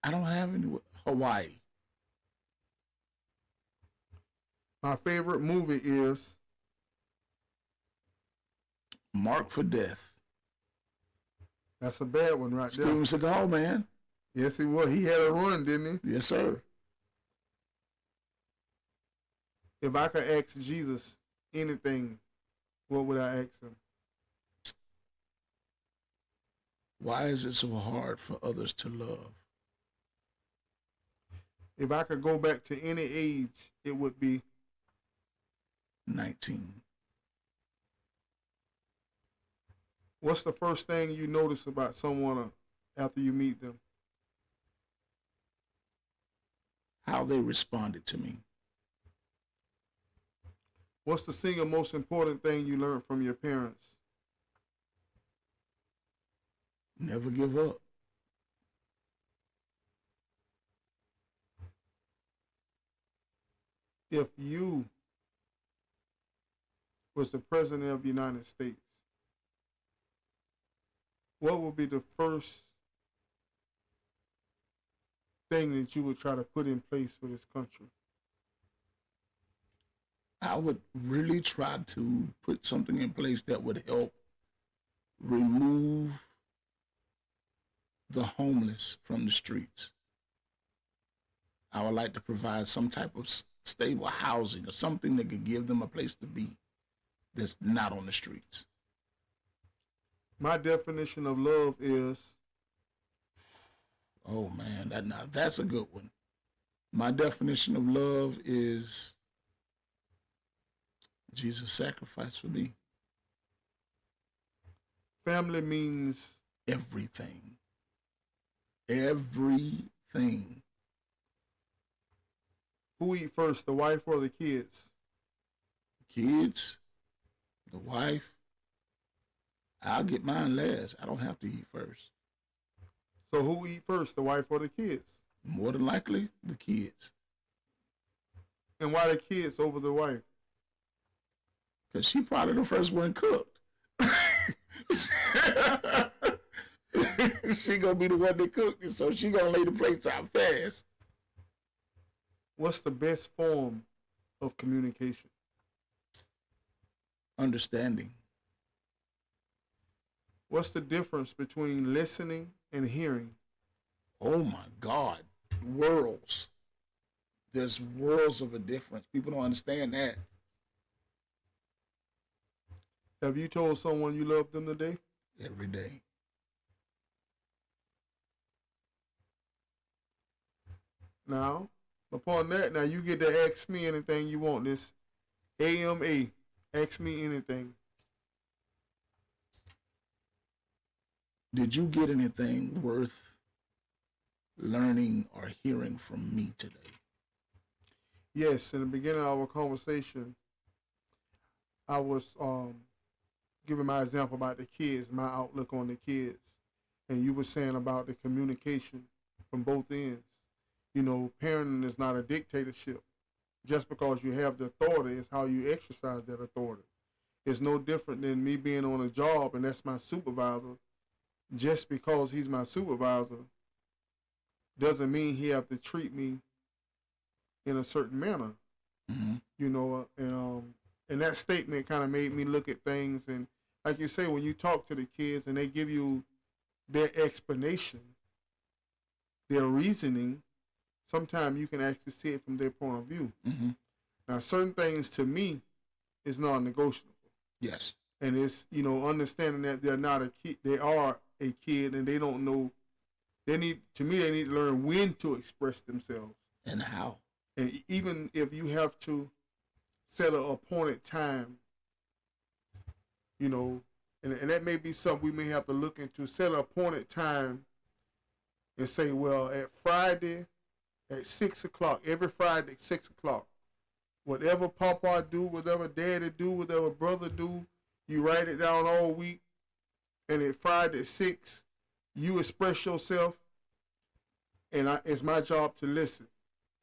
I don't have any. Hawaii. My favorite movie is Marked for Death. That's a bad one right there. Steven Seagal, man. Yes, he was. He had a run, didn't he? Yes, sir. If I could ask Jesus anything, what would I ask him? Why is it so hard for others to love? If I could go back to any age, it would be 19. What's the first thing you notice about someone after you meet them? How they responded to me. What's the single most important thing you learned from your parents? Never give up. If you was the president of the United States, what would be the first thing that you would try to put in place for this country? I would really try to put something in place that would help remove the homeless from the streets. I would like to provide some type of stable housing or something that could give them a place to be that's not on the streets. My definition of love is... Oh, man, that's a good one. My definition of love is Jesus' sacrifice for me. Family means... everything. Everything. Who eat first, the wife or the kids? Kids, the wife. I'll get mine last. I don't have to eat first. So who eat first, the wife or the kids? More than likely, the kids. And why the kids over the wife? Because she probably the first one cooked. She gonna be the one that cooked, so she gonna lay the plates out fast. What's the best form of communication? Understanding. What's the difference between listening and hearing? Oh my God, worlds. There's worlds of a difference. People don't understand that. Have you told someone you love them today? Every day. Now, upon that, now you get to ask me anything you want. This AMA, ask me anything. Did you get anything worth learning or hearing from me today? Yes, in the beginning of our conversation, I was giving my example about the kids, my outlook on the kids, and you were saying about the communication from both ends. You know, parenting is not a dictatorship. Just because you have the authority is how you exercise that authority. It's no different than me being on a job and that's my supervisor. Just because he's my supervisor doesn't mean he have to treat me in a certain manner. Mm-hmm. You know, and that statement kind of made me look at things. And like you say, when you talk to the kids and they give you their explanation, their reasoning, sometimes you can actually see it from their point of view. Mm-hmm. Now, certain things to me is non-negotiable. Yes. And it's, you know, understanding that they're not a kid, they are a kid and they don't know, they need to learn when to express themselves. And how. And even if you have to set an appointed time, you know, and that may be something we may have to look into, set an appointed time and say, well, at Friday at 6 o'clock, every Friday at 6 o'clock, whatever Papa do, whatever Daddy do, whatever brother do, you write it down all week, and at Friday at 6, you express yourself, and it's my job to listen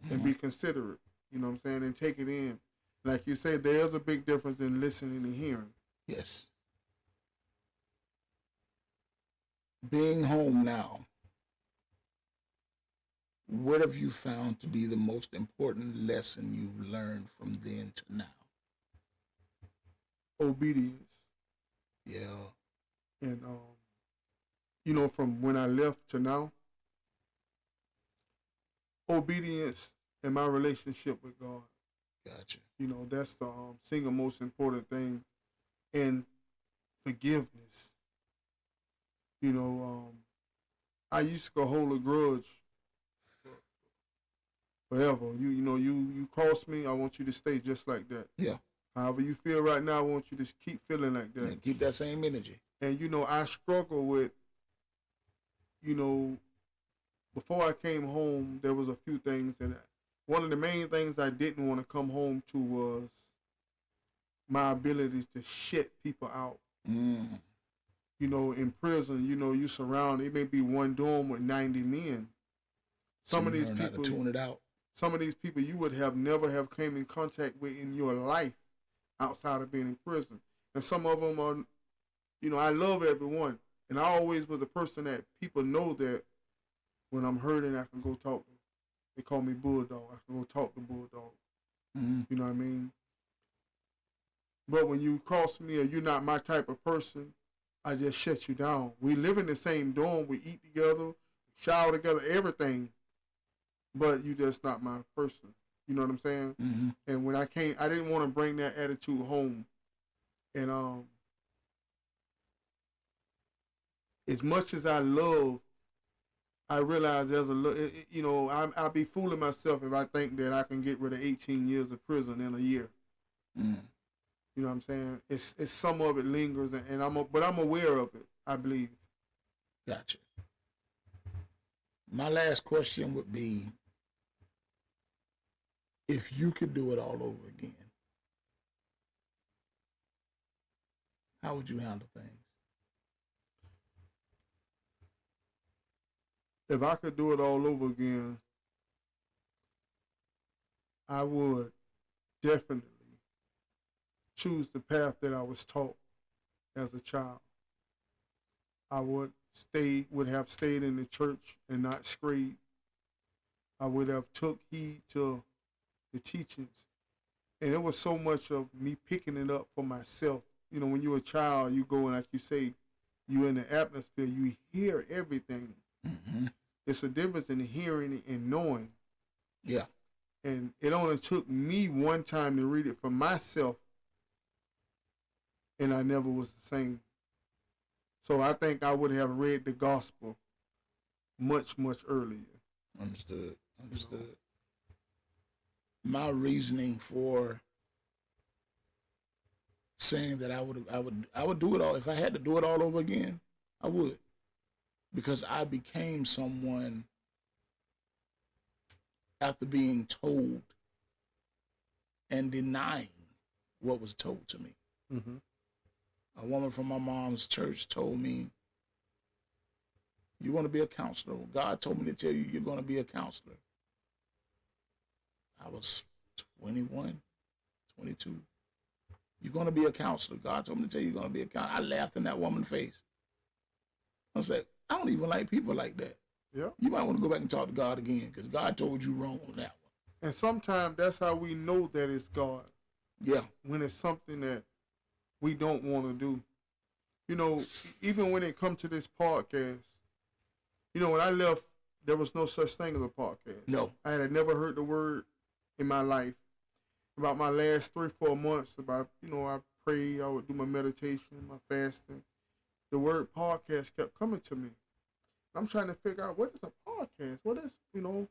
and be considerate, you know what I'm saying, and take it in. Like you say, there's a big difference in listening and hearing. Yes. Being home now, what have you found to be the most important lesson you've learned from then to now? Obedience. Yeah. And, you know, from when I left to now, obedience in my relationship with God. Gotcha. You know, that's the single most important thing. And forgiveness. You know, I used to hold a grudge forever. You know, you cross me, I want you to stay just like that. Yeah. However you feel right now, I want you to keep feeling like that. Yeah, keep that same energy. And, you know, I struggle with, you know, before I came home, there was a few things that one of the main things I didn't want to come home to was my ability to shut people out. Mm. You know, in prison, you know, you surround, it may be one dorm with 90 men. Some of these people, tune it out. Some of these people you would have never have came in contact with in your life outside of being in prison. And some of them are, you know, I love everyone. And I always was a person that people know that when I'm hurting, I can go talk to. They call me Bulldog. I can go talk to Bulldog. Mm-hmm. You know what I mean? But when you cross me or you're not my type of person, I just shut you down. We live in the same dorm. We eat together, shower together, everything. But you just not my person. You know what I'm saying? Mm-hmm. And when I came, I didn't want to bring that attitude home. And as much as I love, I realize there's a, you know, I'll be fooling myself if I think that I can get rid of 18 years of prison in a year. Mm. You know what I'm saying? It's some of it lingers, but I'm aware of it, I believe. Gotcha. My last question would be, if you could do it all over again, how would you handle things? If I could do it all over again, I would definitely choose the path that I was taught as a child. I would have stayed in the church and not strayed. I would have took heed to the teachings. And it was so much of me picking it up for myself. You know, when you're a child, you go and, like you say, you're in the atmosphere, you hear everything. Mm-hmm. It's a difference in hearing and knowing. Yeah. And it only took me one time to read it for myself, and I never was the same. So I think I would have read the gospel much, much earlier. Understood. My reasoning for saying that I would do it all, if I had to do it all over again, I would. because I became someone after being told and denying what was told to me. Mm-hmm. A woman from my mom's church told me, "You want to be a counselor? Well, God told me to tell you you're going to be a counselor." I was 21, 22. You're going to be a counselor. God told me to tell you you're going to be a counselor. I laughed in that woman's face. I was like, I don't even like people like that. Yeah. You might want to go back and talk to God again because God told you wrong on that one. And sometimes that's how we know that it's God. Yeah. When it's something that we don't want to do. You know, even when it comes to this podcast, you know, when I left, there was no such thing as a podcast. No. I had never heard the word in my life. About my last 3-4 months, about, you know, I prayed, I would do my meditation, my fasting. The word podcast kept coming to me. I'm trying to figure out, what is a podcast? What is, you know,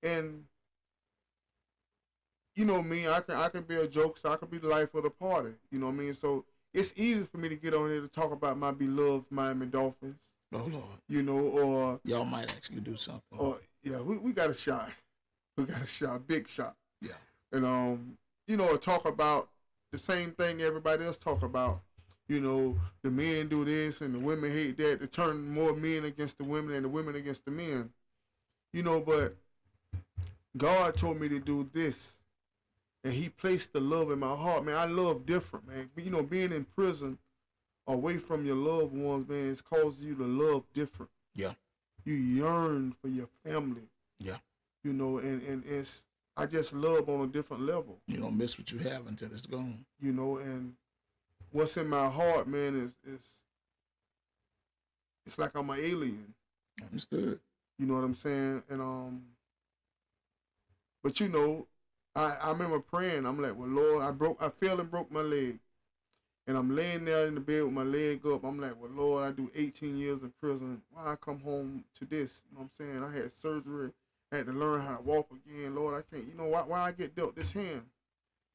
and you know me, I can be a joke, so I can be the life of the party. You know what I mean? So it's easy for me to get on here to talk about my beloved Miami Dolphins. Oh, Lord. You know, or y'all might actually do something. Or yeah, we got a shot. We got a shot, big shot. Yeah. And you know, talk about the same thing everybody else talk about. You know, the men do this and the women hate that. To turn more men against the women and the women against the men. You know, but God told me to do this. And he placed the love in my heart. Man, I love different, man. You know, being in prison away from your loved ones, man, it's causing you to love different. Yeah. You yearn for your family. Yeah. You know, and it's, I just love on a different level. You don't miss what you have until it's gone. You know, and what's in my heart, man, is it's like I'm an alien. Understood. You know what I'm saying? And but you know, I remember praying. I'm like, well, Lord, I fell and broke my leg. And I'm laying there in the bed with my leg up. I'm like, well, Lord, I do 18 years in prison. Why I come home to this? You know what I'm saying? I had surgery. I had to learn how to walk again. Lord, I can't. You know, why I get dealt this hand?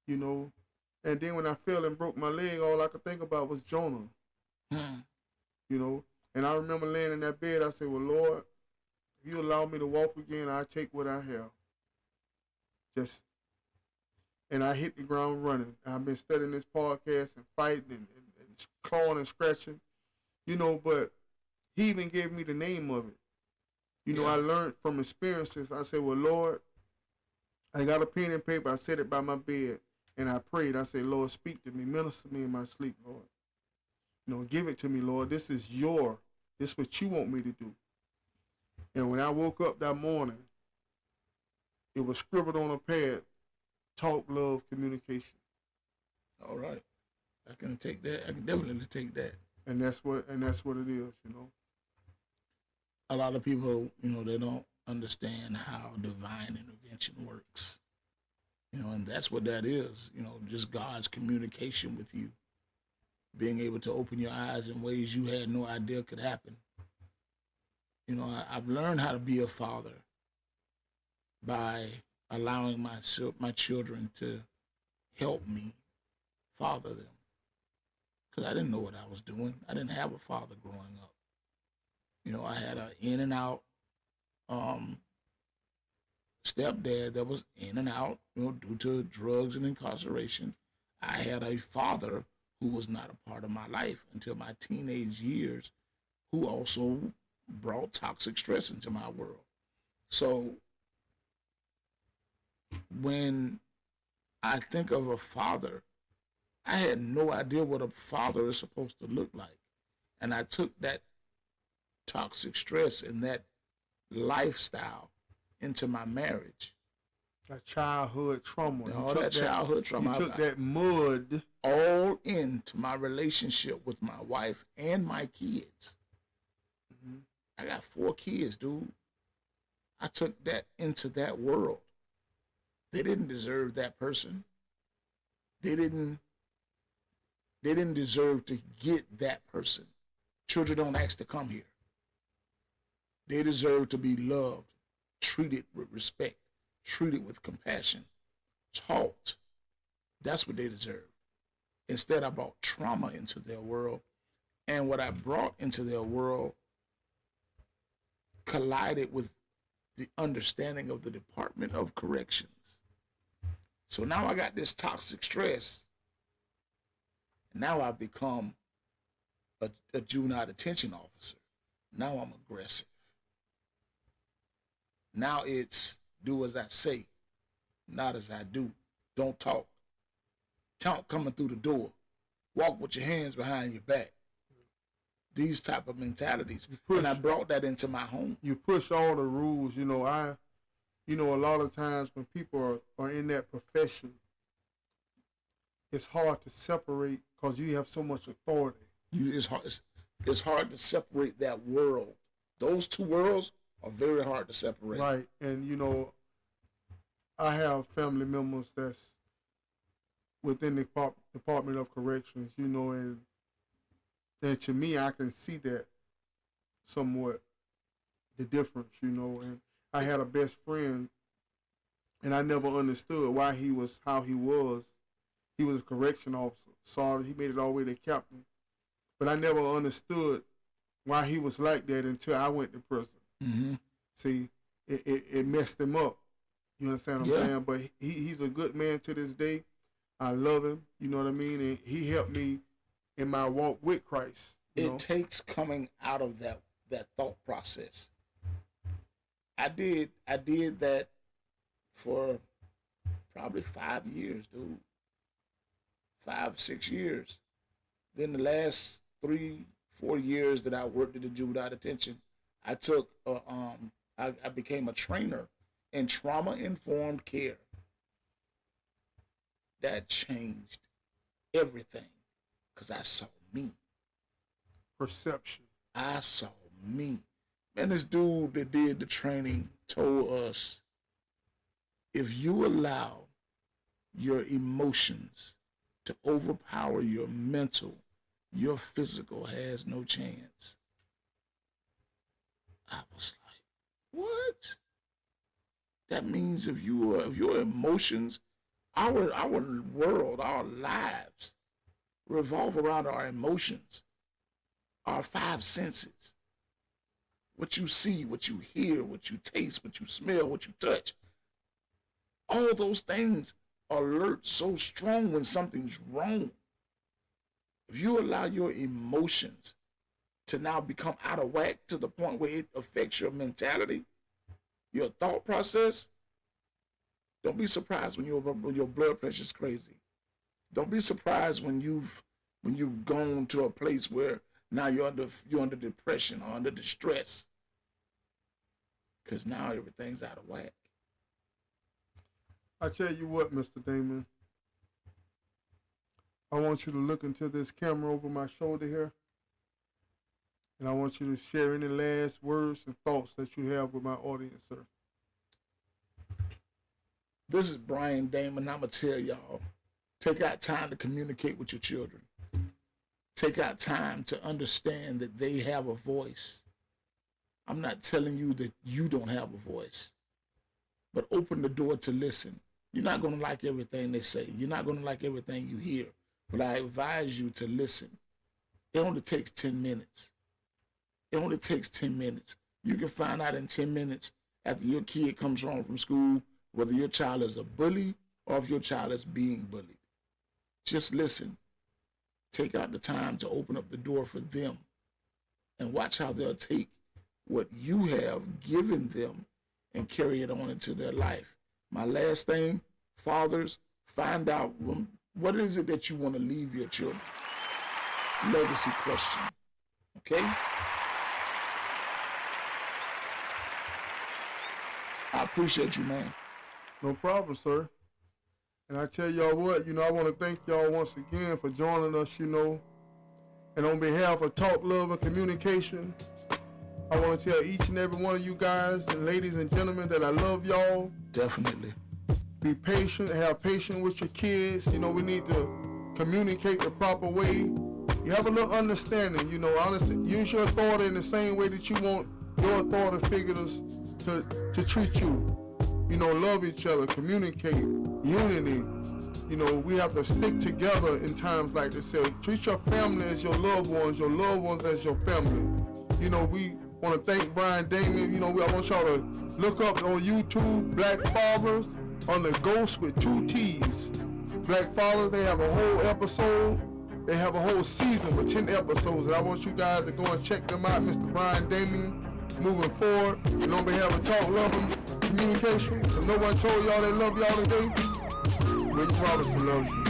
You know? And then when I fell and broke my leg, all I could think about was Jonah. You know? And I remember laying in that bed. I said, well, Lord, if you allow me to walk again, I'll take what I have. And I hit the ground running. I've been studying this podcast and fighting and clawing and scratching, you know, but he even gave me the name of it. You know, I learned from experiences. I said, well, Lord, I got a pen and paper. I set it by my bed and I prayed. I said, Lord, speak to me, minister to me in my sleep, Lord. You know, give it to me, Lord. This is what you want me to do. And when I woke up that morning, it was scribbled on a pad. Talk, love, communication. All right. I can take that. I can definitely take that. And that's what it is, you know. A lot of people, you know, they don't understand how divine intervention works. You know, and that's what that is, you know, just God's communication with you. Being able to open your eyes in ways you had no idea could happen. You know, I've learned how to be a father by allowing my children to help me father them. Because I didn't know what I was doing. I didn't have a father growing up. You know, I had an in and out stepdad that was in and out, you know, due to drugs and incarceration. I had a father who was not a part of my life until my teenage years, who also brought toxic stress into my world. So when I think of a father, I had no idea what a father is supposed to look like. And I took that toxic stress and that lifestyle into my marriage. That childhood trauma. All that childhood trauma. You took that mud. All into my relationship with my wife and my kids. Mm-hmm. I got 4 kids, dude. I took that into that world. They didn't deserve that person. They didn't deserve to get that person. Children don't ask to come here. They deserve to be loved, treated with respect, treated with compassion, taught. That's what they deserve. Instead, I brought trauma into their world. And what I brought into their world collided with the understanding of the Department of Corrections. So now I got this toxic stress. Now I've become a juvenile detention officer. Now I'm aggressive. Now it's do as I say, not as I do. Don't talk. Count coming through the door. Walk with your hands behind your back. These type of mentalities. And I brought that into my home. You push all the rules. You know, a lot of times when people are in that profession, it's hard to separate because you have so much authority. It's hard to separate that world. Those two worlds are very hard to separate. Right. And, you know, I have family members that's within the Department of Corrections, you know, and to me, I can see that somewhat, the difference, you know. And I had a best friend, and I never understood why he was how he was. He was a correction officer. Saw he made it all the way to captain. But I never understood why he was like that until I went to prison. Mm-hmm. See, it messed him up. You understand what I'm saying? But he's a good man to this day. I love him. You know what I mean? And he helped me in my walk with Christ. It takes coming out of that thought process. I did that for probably 5 years, dude. 5, 6 years. Then the last 3, 4 years that I worked at the juvenile detention, I took I became a trainer in trauma-informed care. That changed everything because I saw me. Perception. I saw me. Man, this dude that did the training told us, if you allow your emotions to overpower your mental, your physical has no chance. I was like, what? That means if your emotions, our world, our lives revolve around our emotions, our 5 senses. What you see, what you hear, what you taste, what you smell, what you touch. All those things alert so strong when something's wrong. If you allow your emotions to now become out of whack to the point where it affects your mentality, your thought process, don't be surprised when your blood pressure is crazy. Don't be surprised when you've gone to a place where now you're under depression or under distress, because now everything's out of whack. I tell you what, Mr. Daymon, I want you to look into this camera over my shoulder here, and I want you to share any last words and thoughts that you have with my audience, sir. This is Brian Daymon. I'm going to tell y'all, take out time to communicate with your children. Take out time to understand that they have a voice. I'm not telling you that you don't have a voice, but open the door to listen. You're not going to like everything they say. You're not going to like everything you hear, but I advise you to listen. It only takes 10 minutes. It only takes 10 minutes. You can find out in 10 minutes after your kid comes home from school whether your child is a bully or if your child is being bullied. Just listen. Take out the time to open up the door for them and watch how they'll take what you have given them and carry it on into their life. My last thing, fathers, find out what is it that you want to leave your children. Legacy question. Okay? I appreciate you, man. No problem, sir. And I tell y'all what, I want to thank y'all once again for joining us, And on behalf of Talk, Love, and Communication, I want to tell each and every one of you guys and ladies and gentlemen that I love y'all. Definitely. Be patient, have patience with your kids. We need to communicate the proper way. You have a little understanding, honestly. Use your authority in the same way that you want your authority figures to treat you. Love each other, communicate, unity. We have to stick together in times like this. Treat your family as your loved ones as your family. Want to thank Brian Daymon. You know, I want y'all to look up on YouTube, Black Fathers, on the Ghost with 2 T's. Black Fathers, they have a whole episode. They have a whole season with 10 episodes. And I want you guys to go and check them out, Mr. Brian Daymon, moving forward. And on behalf of Talk, Love, and Communication, if no one told y'all they love y'all today, William Robinson loves you.